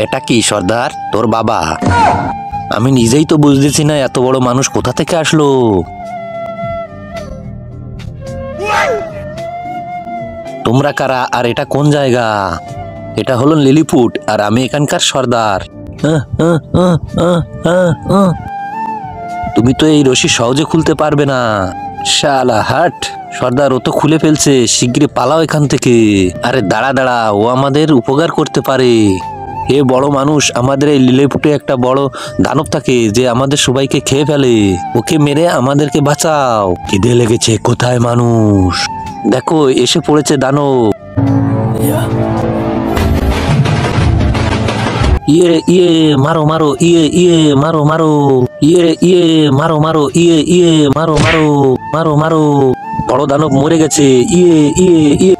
এটা কি সর্দার, তোর বাবা? আমি নিজেই তো বুঝতেছি না এত বড় মানুষ কোথা থেকে আসলো। তোমরা কারা আর এটা কোন জায়গা? এটা হলো লিলিপুট আর আমি এখানকার সর্দার। তুমি তো এই রশি সহজে খুলতে পারবে না। শালা হাট! সর্দার, ও তো খুলে ফেলছে, শিগগিরই পালাও এখান থেকে। আরে দাঁড়া দাঁড়া, ও আমাদের উপকার করতে পারে। হে বড় মানুষ, আমাদের এই লিলিপুটে একটা বড় দানব থাকে যে আমাদের সবাইকে খেয়ে ফেলে। ওকে মেরে আমাদেরকে বাঁচাও। খিদে লেগেছে, কোথায় মানুষ? দেখো, এসে পড়েছে দানব। ইয়ে ইয়ে মারো মারো, ইয়ে ইয়ে মারো মারো, ইয়ে ইয়ে মারো মারো, ইয়ে ইয়ে মারো মারো, মারো মারো। বড় দানব মরে গেছে। ইয়ে ইয়ে ইয়ে।